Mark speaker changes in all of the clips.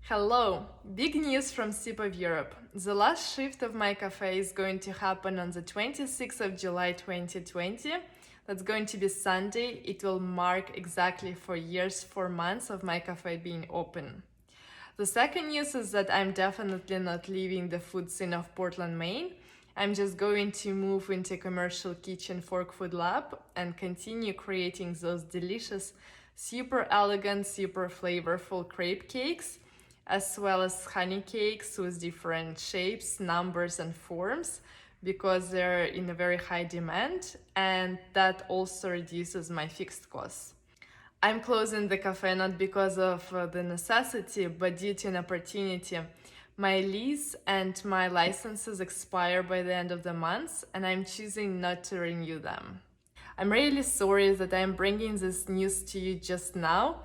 Speaker 1: Hello! Big news from SIP of Europe. The last shift of my cafe is going to happen on the 26th of July 2020. That's going to be Sunday. It will mark exactly 4 years, 4 months of my cafe being open. The second news is that I'm definitely not leaving the food scene of Portland, Maine. I'm just going to move into commercial kitchen fork food lab and continue creating those delicious, super elegant, super flavorful crepe cakes, as well as honey cakes with different shapes, numbers, and forms, because they're in a very high demand, and that also reduces my fixed costs. I'm closing the cafe not because of the necessity, but due to an opportunity. My lease and my licenses expire by the end of the month, and I'm choosing not to renew them. I'm really sorry that I'm bringing this news to you just now.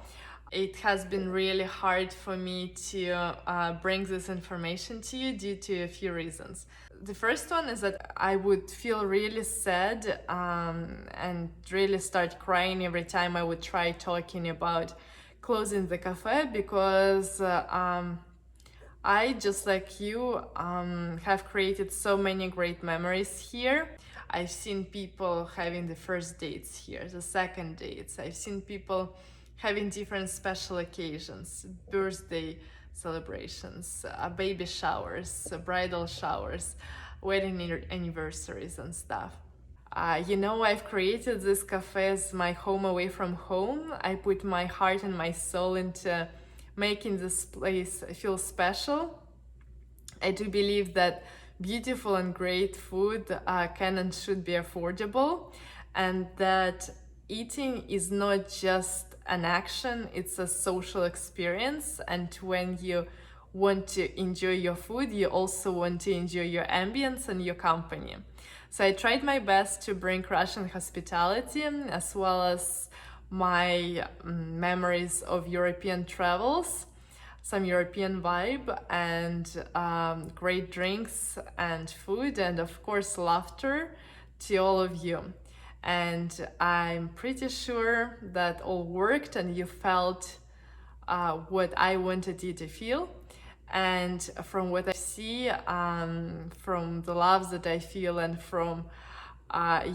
Speaker 1: It has been really hard for me to bring this information to you due to a few reasons. The first one is that I would feel really sad and really start crying every time I would try talking about closing the cafe, because I, just like you, have created so many great memories here. I've seen people having the first dates here, the second dates. I've seen people having different special occasions, birthday celebrations, baby showers, bridal showers, wedding anniversaries and stuff. I've created this cafe as my home away from home. I put my heart and my soul into making this place feel special. I do believe that beautiful and great food can and should be affordable, and that eating is not just an action, it's a social experience. And when you want to enjoy your food, you also want to enjoy your ambience and your company. So I tried my best to bring Russian hospitality, as well as my memories of European travels, some European vibe, and great drinks and food, and of course laughter, to all of you. And I'm pretty sure that all worked and you felt what I wanted you to feel. And from what I see, from the loves that I feel, and from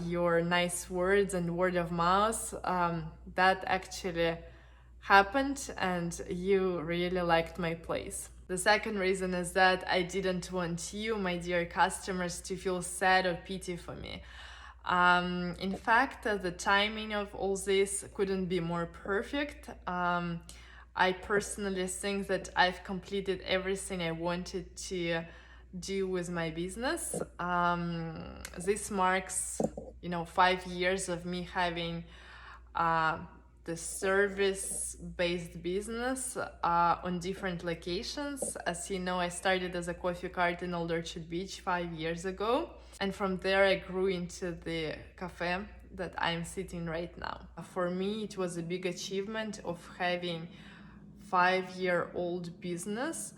Speaker 1: your nice words and word of mouth, that actually happened, and you really liked my place. The second reason is that I didn't want you, my dear customers, to feel sad or pity for me. In fact, the timing of all this couldn't be more perfect. I personally think that I've completed everything I wanted to do with my business. This marks, 5 years of me having the service-based business on different locations. As you know, I started as a coffee cart in Old Orchard Beach 5 years ago. And from there, I grew into the cafe that I'm sitting right now. For me, it was a big achievement of having 5-year-old business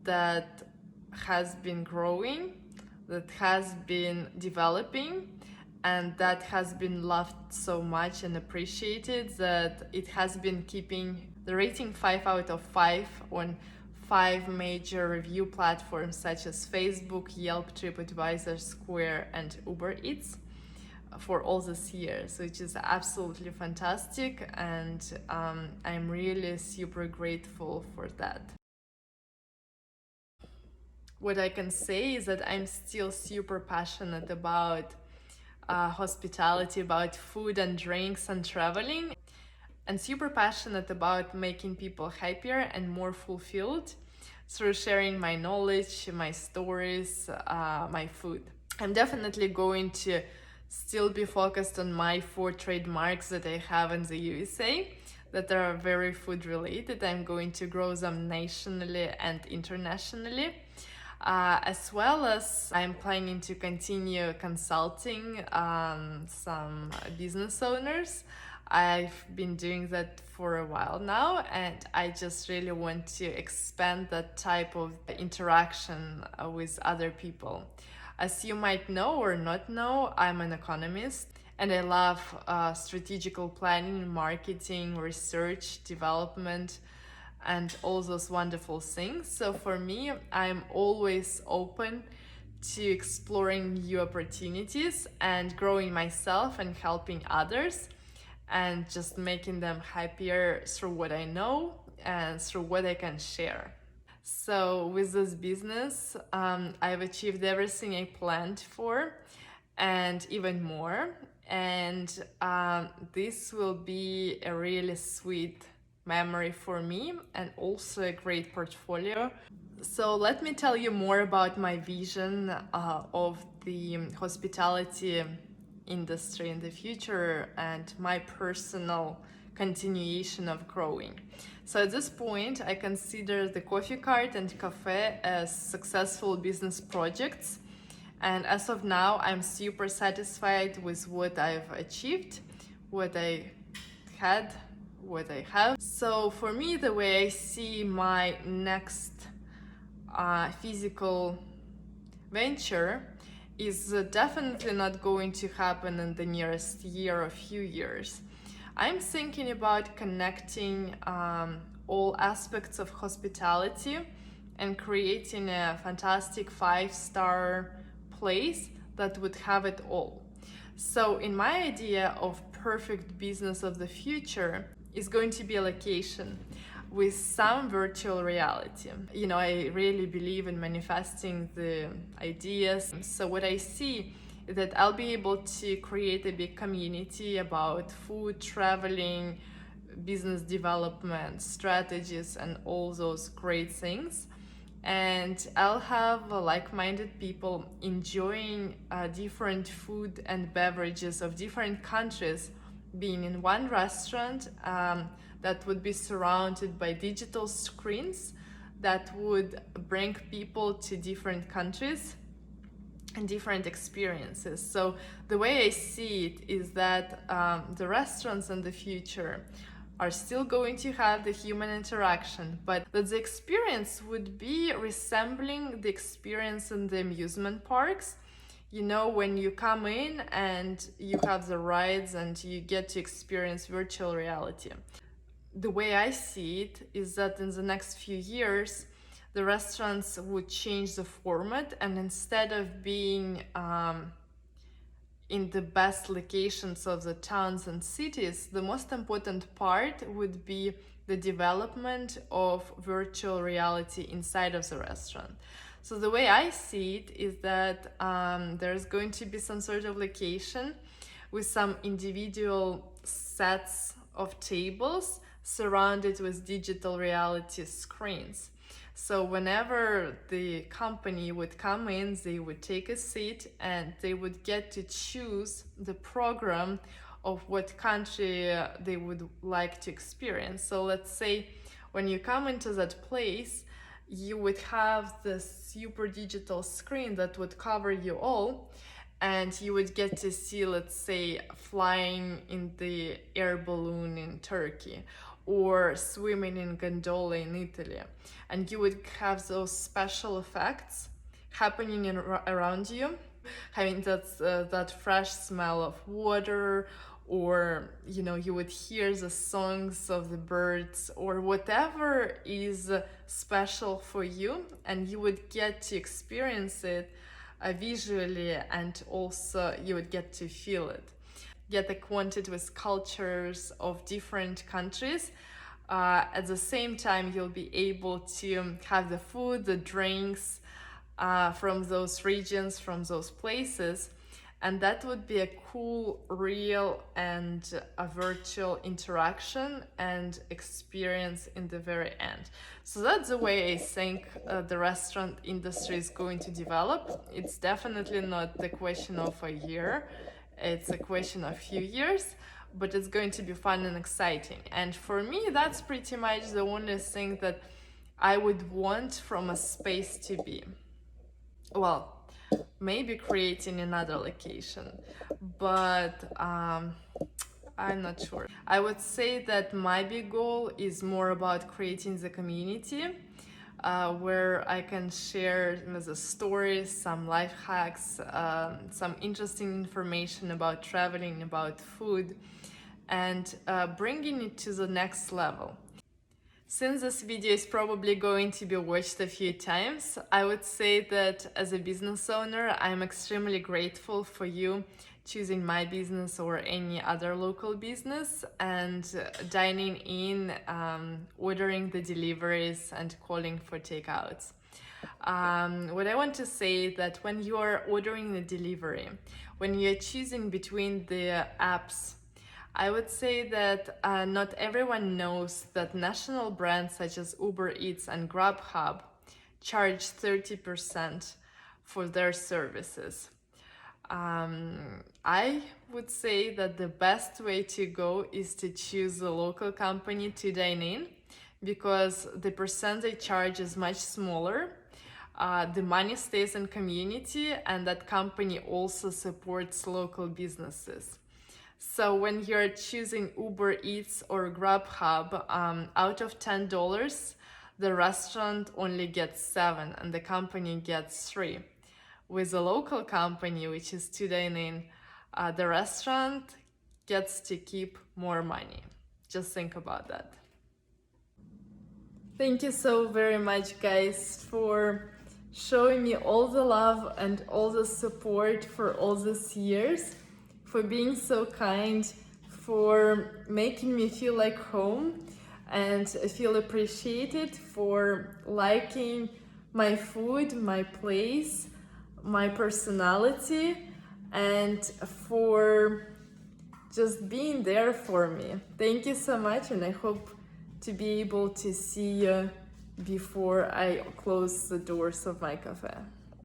Speaker 1: that has been growing, that has been developing, and that has been loved so much and appreciated that it has been keeping the rating 5 out of 5 on 5 major review platforms such as Facebook, Yelp, TripAdvisor, Square, and Uber Eats for all these years, which is absolutely fantastic, and I'm really super grateful for that. What I can say is that I'm still super passionate about hospitality, about food and drinks and traveling, and super passionate about making people happier and more fulfilled through sharing my knowledge, my stories, my food. I'm definitely going to still be focused on my 4 trademarks that I have in the USA that are very food related. I'm going to grow them nationally and internationally. As well as I'm planning to continue consulting some business owners. I've been doing that for a while now, and I just really want to expand that type of interaction with other people. As you might know or not know, I'm an economist, and I love strategical planning, marketing, research, development, and all those wonderful things. So for me, I'm always open to exploring new opportunities and growing myself and helping others and just making them happier through what I know and through what I can share. So with this business, I've achieved everything I planned for and even more. And this will be a really sweet memory for me and also a great portfolio. So let me tell you more about my vision of the hospitality industry in the future and my personal continuation of growing. So at this point, I consider the coffee cart and cafe as successful business projects. And as of now, I'm super satisfied with what I've achieved, what I had, what I have. So for me, the way I see my next physical venture is definitely not going to happen in the nearest year or few years. I'm thinking about connecting all aspects of hospitality and creating a fantastic 5-star place that would have it all. So in my idea of perfect business of the future is going to be a location with some virtual reality. You know, I really believe in manifesting the ideas. So what I see is that I'll be able to create a big community about food, traveling, business development, strategies, and all those great things. And I'll have like-minded people enjoying different food and beverages of different countries being in one restaurant that would be surrounded by digital screens that would bring people to different countries and different experiences. So the way I see it is that the restaurants in the future are still going to have the human interaction, but that the experience would be resembling the experience in the amusement parks. You know, when you come in and you have the rides and you get to experience virtual reality. The way I see it is that in the next few years, the restaurants would change the format, and instead of being in the best locations of the towns and cities, the most important part would be the development of virtual reality inside of the restaurant. So the way I see it is that there's going to be some sort of location with some individual sets of tables surrounded with digital reality screens. So whenever the company would come in, they would take a seat and they would get to choose the program of what country they would like to experience. So let's say when you come into that place, you would have this super digital screen that would cover you all, and you would get to see, let's say, flying in the air balloon in Turkey or swimming in gondola in Italy. And you would have those special effects happening around you, having that fresh smell of water, or you know, you would hear the songs of the birds or whatever is special for you, and you would get to experience it visually, and also you would get to feel it, get acquainted with cultures of different countries. At the same time, you'll be able to have the food, the drinks from those regions, from those places. And that would be a cool, real, and a virtual interaction and experience in the very end. So that's the way I think the restaurant industry is going to develop. It's definitely not the question of a year, it's a question of a few years, but it's going to be fun and exciting. And for me, that's pretty much the only thing that I would want from a space to be. Well, maybe creating another location, but I'm not sure. I would say that my big goal is more about creating the community where I can share the stories, some life hacks, some interesting information about traveling, about food, and bringing it to the next level. Since this video is probably going to be watched a few times, I would say that as a business owner, I'm extremely grateful for you choosing my business or any other local business and dining in, ordering the deliveries and calling for takeouts. What I want to say is that when you are ordering the delivery, when you're choosing between the apps, I would say that not everyone knows that national brands such as Uber Eats and Grubhub charge 30% for their services. I would say that the best way to go is to choose a local company to dine in, because the percent they charge is much smaller. The money stays in community, and that company also supports local businesses. So when you're choosing Uber Eats or Grubhub, out of $10, the restaurant only gets 7 and the company gets 3. With a local company, which is to dine in, the restaurant gets to keep more money. Just think about that. Thank you so very much, guys, for showing me all the love and all the support for all these years, for being so kind, for making me feel like home and feel appreciated, for liking my food, my place, my personality, and for just being there for me. Thank you so much, and I hope to be able to see you before I close the doors of my cafe.